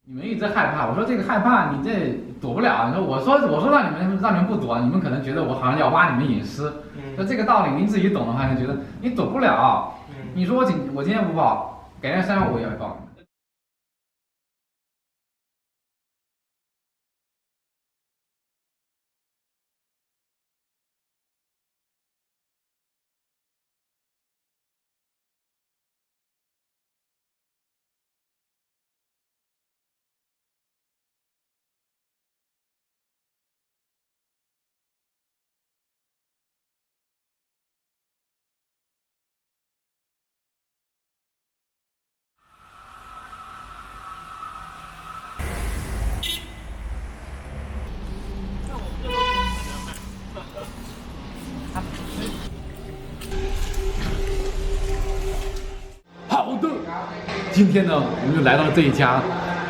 你们一直害怕，我说这个害怕你这躲不了。你说我说让你们不躲，你们可能觉得我好像要挖你们隐私。那这个道理您自己懂的话，就觉得你躲不了。你说我今天不报，改天3月我也会报。好的，今天呢，我们就来到了这一家，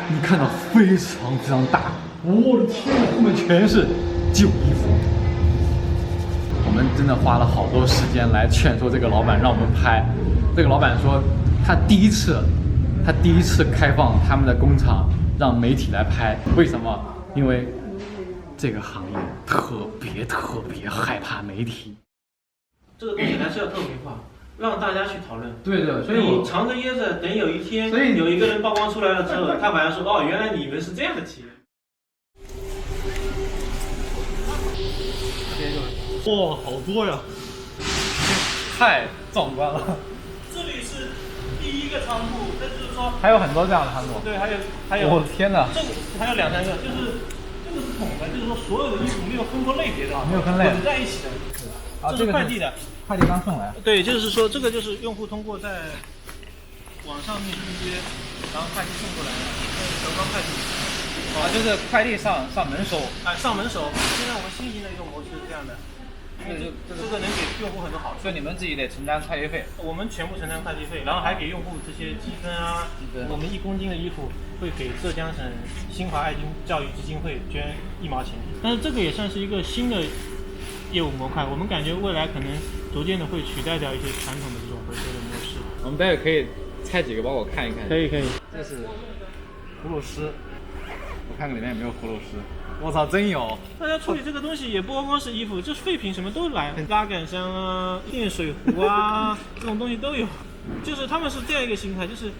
你看到非常非常大，我的天呐，后面全是旧衣服。我们真的花了好多时间来劝说这个老板让我们拍。这个老板说，他第一次开放他们的工厂让媒体来拍，为什么？因为这个行业特别害怕媒体。这个东西还是要透明化。让大家去讨论。对，所以你藏着掖着，等有一天，所以有一个人曝光出来了之后，他反而说：“哦，原来你们是这样的企业。”哇，好多呀！太壮观了。这里是第一个仓库，那就是说还有很多这样的仓库。对，还有。我的天哪！这个还有2、3个，就是这个是统的，就是说所有的衣服没有分过类别的，没有分类，混在一起的。这是快递的。快递刚送来。对，就是说这个就是用户通过在网上面预约，然后快递送过来的，德邦快递。就是快递上门收。上门收。现在我们新型的一个模式是这样的，这个能给用户很多好处。所以你们自己得承担快递费。我们全部承担快递费，然后还给用户这些积分啊。我们1公斤的衣服会给浙江省新华爱心教育基金会捐1毛钱。但是这个也算是一个新的业务模块，我们感觉未来可能逐渐的会取代掉一些传统的这种回收的模式。我们待会可以拆几个包我看一看。可以。这是葫芦丝，我看看里面有没有葫芦丝。我操，真有！大家处理这个东西也不光是衣服，就是废品什么都来，拉杆箱啊、电水壶啊这种东西都有。就是他们是这样一个心态，就是，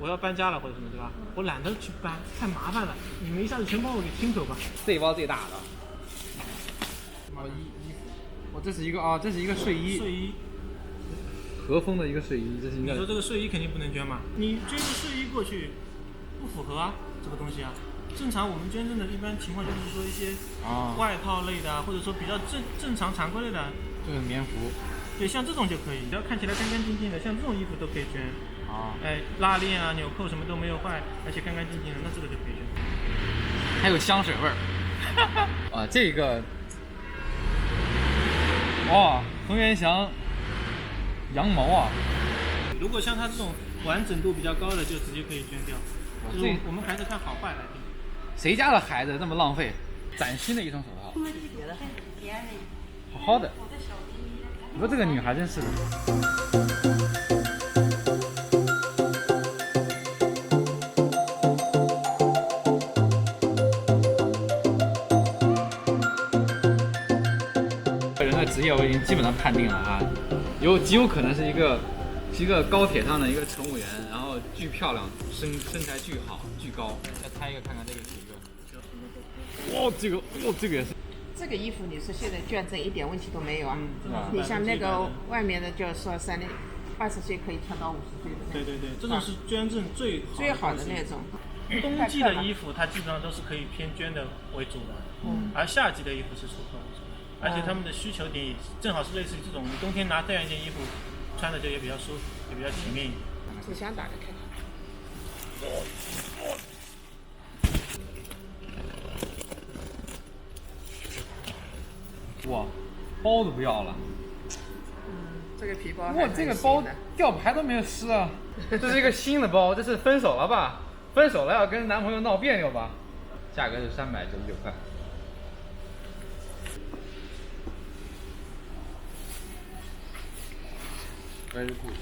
我要搬家了或者什么对吧？我懒得去搬，太麻烦了，你们一下子全帮我给清走吧。这一包最大的。衣服，这是一个睡衣。睡衣。和风的一个睡衣，这是应该。你说这个睡衣肯定不能捐嘛？你捐个睡衣过去，不符合啊，这个东西啊。正常我们捐赠的一般情况就是说一些外套类的，或者说比较正常常规类的。这个棉服。对，像这种就可以，只要看起来干干净净的，像这种衣服都可以捐。拉链啊、纽扣什么都没有坏，而且干干净净的，那这个就可以捐。还有香水味儿。这个。恒源祥羊毛啊！如果像它这种完整度比较高的，就直接可以捐掉。就是我们还是看好坏来定。谁家的孩子这么浪费？崭新的一双手套。好好的。你说这个女孩真是的。人的职业我已经基本上判定了啊，极有可能是一个高铁上的一个乘务员，然后巨漂亮，身材巨好，巨高。再拍一个看看这个几个。这个也是。这个衣服你是现在捐赠一点问题都没有啊？你像那个外面的，就是说20岁可以穿到50岁的。对，这种是捐赠最好的那种。冬季的衣服它基本上都是可以偏捐的为主的，而夏季的衣服是出口为主。而且他们的需求点正好是类似于这种，你冬天拿这样一件衣服穿着就也比较舒服，也比较体面一点。纸箱打开看看。哇，包都不要了。这个皮包。这个包吊牌都没有撕啊！这是一个新的包，这是分手了吧？分手了要跟男朋友闹别扭吧？价格是399块。Very good。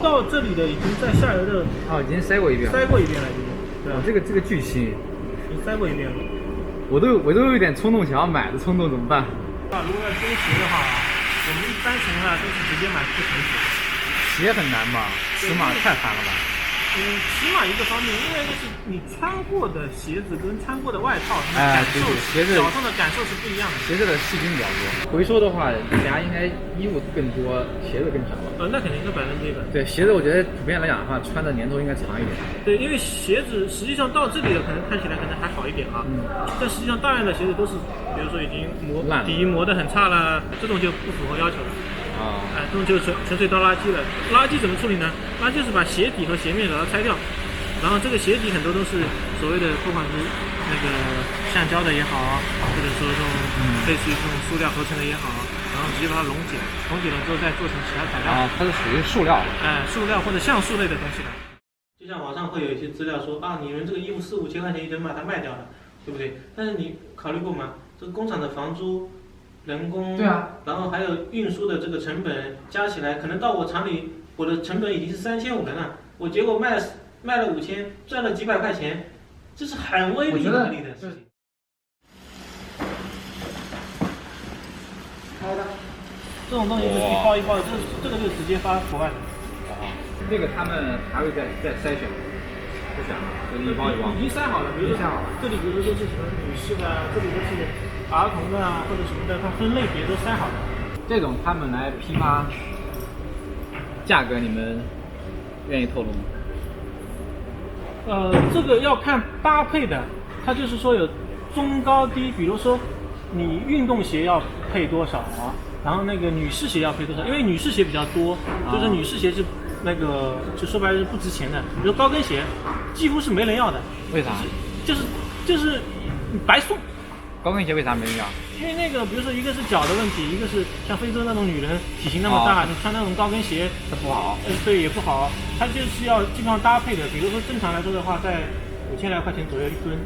到这里的已经在下游的已经筛过一遍了。筛过一遍了，已经。对吧？这个巨新，已经筛过一遍了。我都有点冲动想要买的冲动，怎么办？如果要捐鞋的话，我们一般情况下都是直接买不成鞋。鞋很难吧？尺码太烦了吧？起码一个方面，另外就是你穿过的鞋子跟穿过的外套，对，鞋子脚上的感受是不一样的。鞋子的细菌比较多。回收的话，大家应该衣服更多，鞋子更少。那肯定是100%。对，鞋子我觉得普遍来讲的话，穿的年头应该长一点。对，因为鞋子实际上到这里的可能看起来可能还好一点啊，但实际上大量的鞋子都是，比如说已经底磨得很差了，这种就不符合要求了。这种就纯粹倒垃圾了。垃圾怎么处理呢？垃圾是把鞋底和鞋面给它拆掉，然后这个鞋底很多都是所谓的，不管是那个橡胶的也好，或者说这种类似于这种塑料合成的也好，然后直接把它溶解了之后再做成其他材料。它是属于塑料。塑料或者像素类的东西的。就像网上会有一些资料说你们这个衣服4、5千块钱一吨把它卖掉了，对不对？但是你考虑过吗？这个工厂的房租、人工，对啊，然后还有运输的这个成本加起来，可能到我厂里，我的成本已经是3500了，我结果卖了5000，赚了几百块钱，这是很微不足道的事情。这种东西就是一包一包的，这个就直接发国外的。这个他们还会再筛选，不选了，就是一包一包。已经筛好了，比如说这里比如说是什么女士的，这里都是儿童的或者什么的，它分类别都筛好了。这种他们来批发，价格你们愿意透露吗？这个要看搭配的，它就是说有中高低，比如说你运动鞋要配多少，然后那个女士鞋要配多少，因为女士鞋比较多，就是女士鞋是那个就说白了是不值钱的，比如高跟鞋几乎是没人要的。为啥？就是白送。高跟鞋为啥没人要？因为那个，比如说一个是脚的问题，一个是像非洲那种女人体型那么大，你穿那种高跟鞋它不好。对，也不好。它就是要基本上搭配的，比如说正常来说的话，在5000来块钱左右一吨。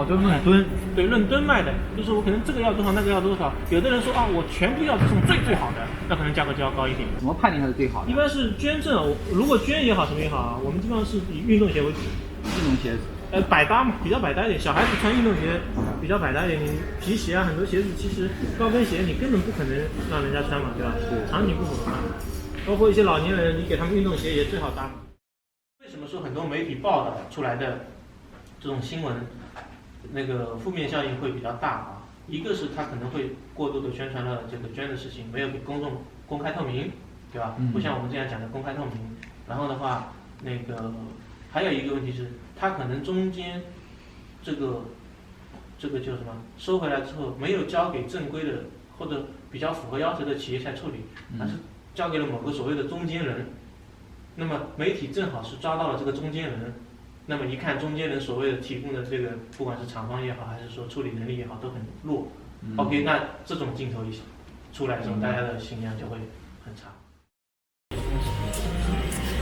就论吨。对，论吨卖的，就是我可能这个要多少，那个要多少。有的人说我全部要这种最好的，那可能价格就要高一点。怎么判定它是最好的？一般是捐赠，如果捐也好，什么也好，我们基本上是以运动鞋为主。运动鞋子。百搭嘛，比较百搭一点。小孩子穿运动鞋比较百搭一点，你皮鞋很多鞋子其实高跟鞋你根本不可能让人家穿嘛，对吧？场景不符合嘛。包括一些老年人，你给他们运动鞋也最好搭嘛。为什么说很多媒体报道出来的这种新闻，那个负面效应会比较大一个是它可能会过度的宣传了这个捐的事情，没有给公众公开透明，对吧？不像我们这样讲的公开透明。然后的话，那个还有一个问题是，它可能中间这个叫什么？收回来之后没有交给正规的或者比较符合要求的企业来处理，而是交给了某个所谓的中间人。那么媒体正好是抓到了这个中间人，那么一看中间人所谓的提供的这个，不管是厂方也好，还是说处理能力也好，都很弱。OK， 那这种镜头一出来之后，大家的形象就会很差。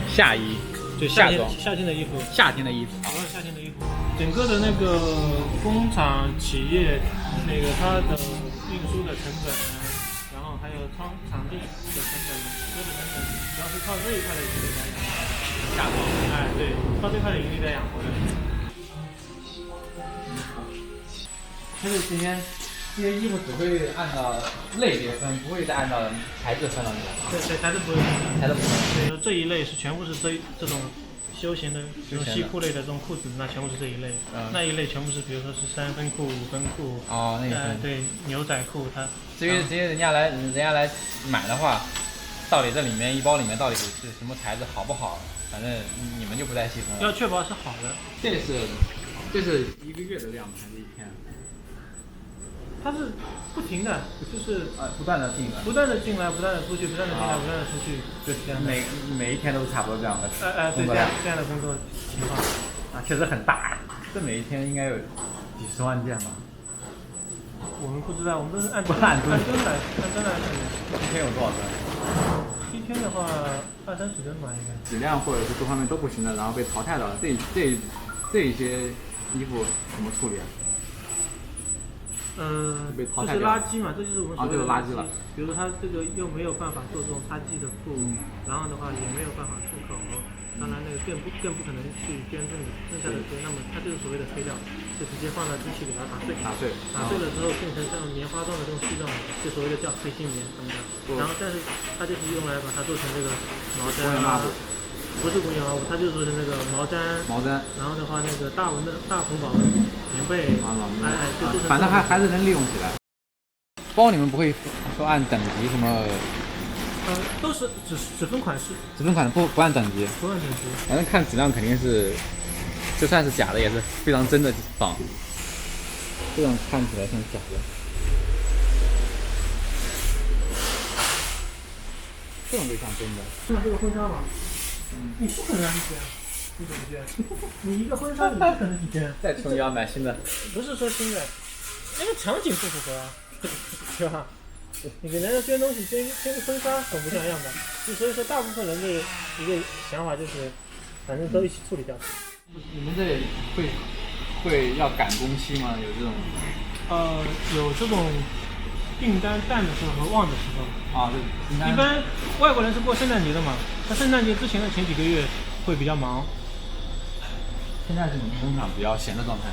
夏衣。对，夏天的衣服，夏天的衣服，夏天的衣服，整个的那个工厂企业，那个它的运输的成本，然后还有场地的成本，所有的成本，主要是靠这一块的盈利来养活。下头，对，靠这块的盈利来养活的。就是今天这些衣服只会按照类别分，不会再按照材质分了。对，材质不会分。材质不分。对，这一类是全部是这种休闲的这种西裤类的这种裤子，那全部是这一类。那一类全部是比如说是3分裤、5分裤。那个对，牛仔裤它。至于人家来买的话，到底这里面一包里面到底是什么材质好不好，反正你们就不再细分了。要确保是好的。这是1个月的量还是1天？它是不停的，就是不断的进来，不断的进来，不断的出去，不断的进来，不断的出去，就是这样。每一天都是差不多这样的。对，这样的工作情况确实很大。这每一天应该有几十万件吧？我们不知道，我们都是按吨来算的。一天有多少吨？一天的话20-30吨吧，应该。质量或者是各方面都不行的，然后被淘汰了，这一些衣服怎么处理啊？被淘汰就是掉垃圾嘛，这就是我们所谓的这个垃圾了。比如说它这个又没有办法做这种擦剂的布，然后的话也没有办法出口，当然那个更不可能去捐赠的，剩下的那么它就是所谓的废料，就直接放到机器里把它打碎，打碎了之后变成像棉花状的这种絮状，就所谓的叫黑心棉什么的。然后但是它就是用来把它做成这个毛毡啊。不是工业化物，它就是说是那个毛毡，然后的话那个大红宝纹棉被，就做成反正还是能利用起来。包你们不会说按等级什么？都是只分款式，只分款不按等级，不按等级。反正看质量肯定是，就算是假的也是非常真的仿。这种看起来像假的，这种就像真的。像这个婚纱嘛。你不可能让你捐，你怎么捐？你一个婚纱你不可能去捐。再穷也要买新的。不是说新的，那个场景不符合啊，对吧？你给人家捐东西，捐个婚纱很不像样的。所以说，大部分人的一个想法就是，反正都一起处理掉。你们这里会要赶工期吗？有这种？有这种订单淡的时候和旺的时候。对。一般外国人是过圣诞节的嘛，他圣诞节之前的前几个月会比较忙。现在是你们工厂比较闲的状态。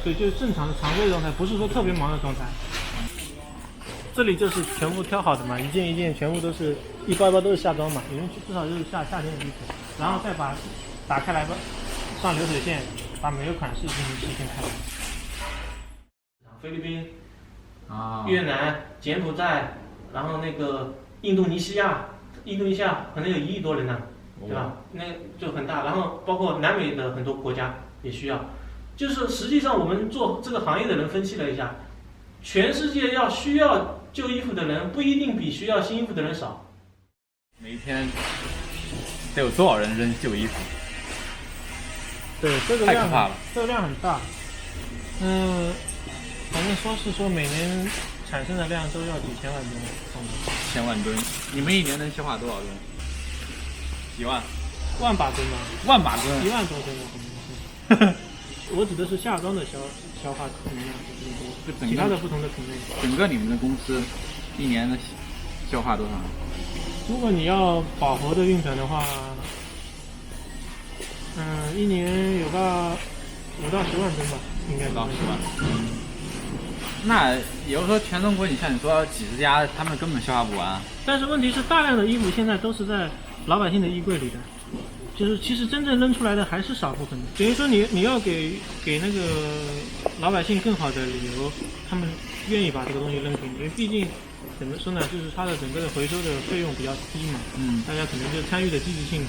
对，就是正常的常规状态，不是说特别忙的状态。这里就是全部挑好的嘛，一件一件全部都是一包一包都是夏装嘛，里面至少就是夏天的衣服，然后再把打开来吧，上流水线，把每个款式进行体现开来。菲律宾、越南、柬埔寨，然后那个印度尼西亚可能有1亿多人呢，对吧？那就很大，然后包括南美的很多国家也需要。就是实际上我们做这个行业的人分析了一下，全世界需要旧衣服的人不一定比需要新衣服的人少。每一天得有多少人扔旧衣服？对，这个量太可怕了，这个量很大。反正说每年产生的量都要几千万吨。1000万吨，你们一年能消化多少吨？几万？万把吨吧。万把吨？1万多吨的可能是。我指的是夏装的消化能量比较多，其他的不同的品类。整个你们的公司一年的消化多少？如果你要饱和的运转的话，一年有个5到10万吨吧，应该。5到10万。那也就是说，全中国你像你说几十家，他们根本消化不完。但是问题是，大量的衣服现在都是在老百姓的衣柜里的。就是其实真正扔出来的还是少部分的，等于说你要给那个老百姓更好的理由，他们愿意把这个东西扔给你，因为毕竟怎么说呢，就是它的整个的回收的费用比较低嘛，大家可能就参与的积极性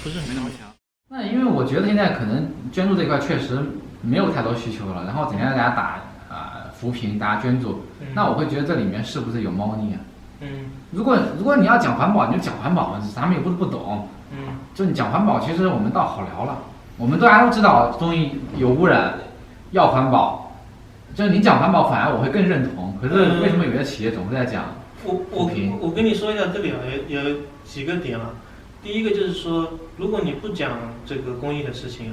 不是很高强。那因为我觉得现在可能捐助这块确实没有太多需求了，然后整天大家打扶贫，大家捐助，那我会觉得这里面是不是有猫腻啊？如果你要讲环保，你就讲环保，咱们也不懂。就你讲环保，其实我们倒好聊了，我们大家都知道东西有污染，要环保。就是你讲环保，反而我会更认同。可是为什么有些企业总是在讲扶贫？我跟你说一下这里有几个点啊。第一个就是说，如果你不讲这个公益的事情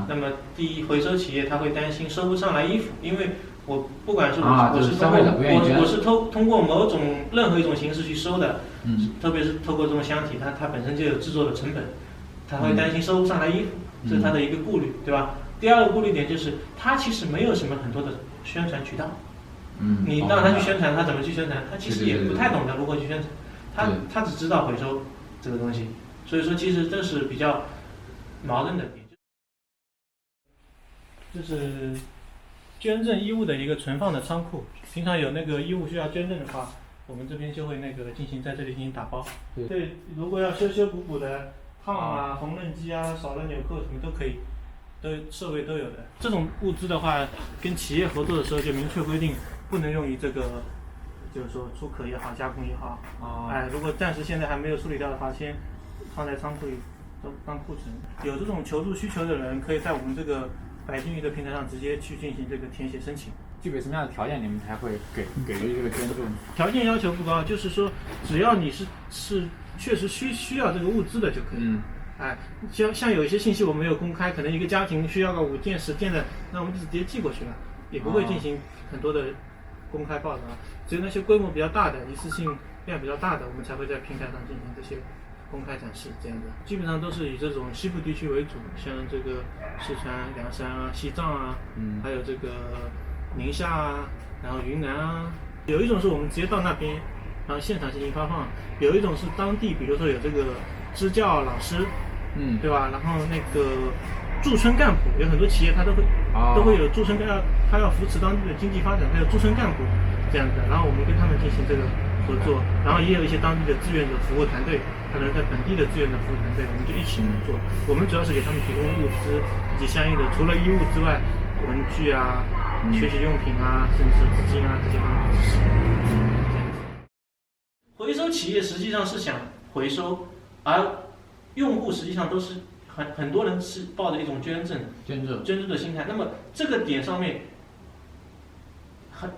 那么第一，回收企业他会担心收不上来衣服，因为我不管是我是通过某种任何一种形式去收的，特别是透过这种箱体，它本身就有制作的成本，他会担心收不上来衣服，这是他的一个顾虑，对吧？第二个顾虑点就是，他其实没有什么很多的宣传渠道，你让他去宣传，他怎么去宣传？他其实也不太懂得如何去宣传，他只知道回收这个东西，所以说其实这是比较矛盾的点，就是捐赠衣物的一个存放的仓库，平常有那个衣物需要捐赠的话，我们这边就会进行在这里进行打包。对，如果要修补的烫缝纫机少了纽扣什么都可以，设备都有的。这种物资的话，跟企业合作的时候就明确规定，不能用于这个，就是说出口也好，加工也好。如果暂时现在还没有处理掉的话，先放在仓库里当库存。有这种求助需求的人，可以在我们这个百金鱼的平台上直接去进行这个填写申请。具备什么样的条件，你们才会给予这个捐助？条件要求不高，就是说只要你是确实需要这个物资的就可以。像有一些信息我没有公开，可能一个家庭需要个5件10件的，那我们就直接寄过去了，也不会进行很多的公开报道，只有那些规模比较大的、一次性量比较大的，我们才会在平台上进行这些公开展示。这样的基本上都是以这种西部地区为主，像这个四川、凉山啊、西藏啊，还有这个宁夏啊，然后云南啊。有一种是我们直接到那边，然后现场进行发放；有一种是当地，比如说有这个支教老师，对吧？然后那个驻村干部，有很多企业它都会有驻村干，它要扶持当地的经济发展，它有驻村干部这样的。然后我们跟他们进行这个合作，然后也有一些当地的志愿者服务团队，可能在本地的志愿者服务团队，我们就一起合作。我们主要是给他们提供物资以及相应的，除了衣物之外，文具啊、学习用品啊，甚至是资金啊这些方面的支持。回收企业实际上是想回收，而用户实际上都是很多人是抱着一种捐助的心态。那么这个点上面，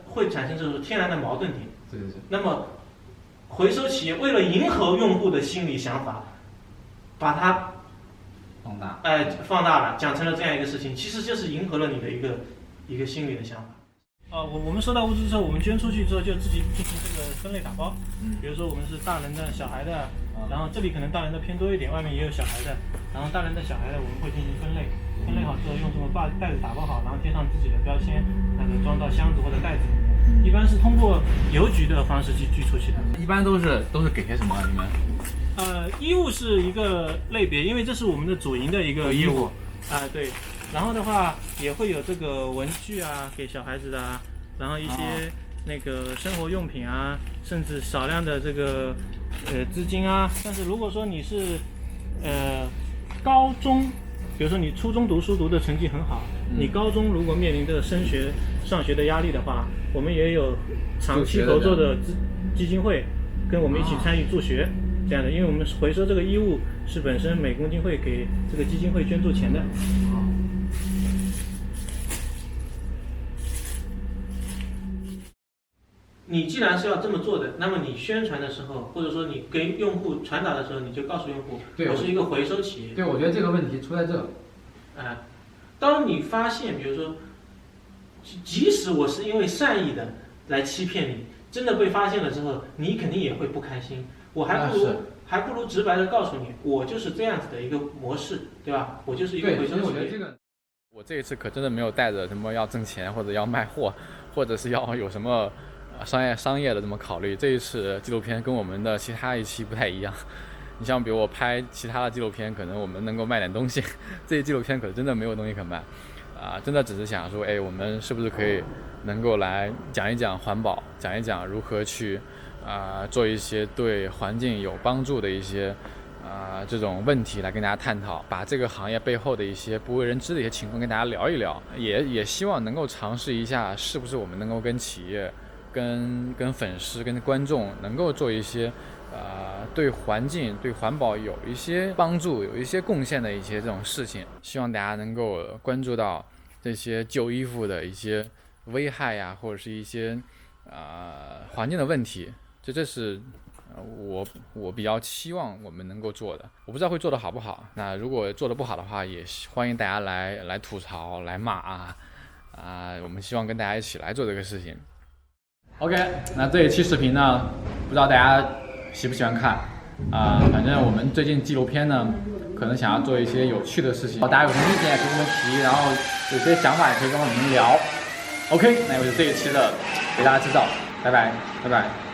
会产生这种天然的矛盾点。对。那么回收企业为了迎合用户的心理想法，把它放大了，讲成了这样一个事情，其实就是迎合了你的一个心理的想法。我们收到物资之后，我们捐出去之后就自己进行这个分类打包。比如说我们是大人的、小孩的，然后这里可能大人的偏多一点，外面也有小孩的，然后大人的、小孩的我们会进行分类，分类好之后用这种袋子打包好，然后贴上自己的标签，装到箱子或者袋子里面。一般是通过邮局的方式去寄出去的。一般都是给些什么？你们？衣物是一个类别，因为这是我们的主营的一个业务。对。然后的话也会有这个文具啊，给小孩子的啊，然后一些那个生活用品啊，甚至少量的这个资金啊。但是如果说你是高中，比如说你初中读书读的成绩很好，你高中如果面临着上学的压力的话，我们也有长期合作的基金会跟我们一起参与助学这样的，因为我们回收这个衣物是本身每公斤会给这个基金会捐助钱的。你既然是要这么做的，那么你宣传的时候，或者说你给用户传达的时候，你就告诉用户，我是一个回收企业。对，我觉得这个问题出在这。当你发现，比如说，即使我是因为善意的来欺骗你，真的被发现了之后，你肯定也会不开心。我还不如直白的告诉你，我就是这样子的一个模式，对吧？我就是一个回收企业。我觉得这个，我这一次可真的没有带着什么要挣钱或者要卖货，或者是要有什么商业的这么考虑。这一次纪录片跟我们的其他一期不太一样。你像比如我拍其他的纪录片，可能我们能够卖点东西，这些纪录片可真的没有东西可卖。真的只是想说，我们是不是可以能够来讲一讲环保，讲一讲如何去做一些对环境有帮助的一些这种问题来跟大家探讨，把这个行业背后的一些不为人知的一些情况跟大家聊一聊，也希望能够尝试一下，是不是我们能够跟企业、跟粉丝、跟观众能够做一些对环境、对环保有一些帮助、有一些贡献的一些这种事情。希望大家能够关注到这些旧衣服的一些危害呀，或者是一些环境的问题。这是我比较期望我们能够做的。我不知道会做得好不好，那如果做得不好的话，也欢迎大家来吐槽、来骂我们希望跟大家一起来做这个事情。OK， 那这一期视频呢，不知道大家喜不喜欢看反正我们最近纪录片呢，可能想要做一些有趣的事情，大家有什么意见也可以跟我们提，然后有些想法也可以跟我们聊。OK， 那就是这一期的给大家制造，拜拜。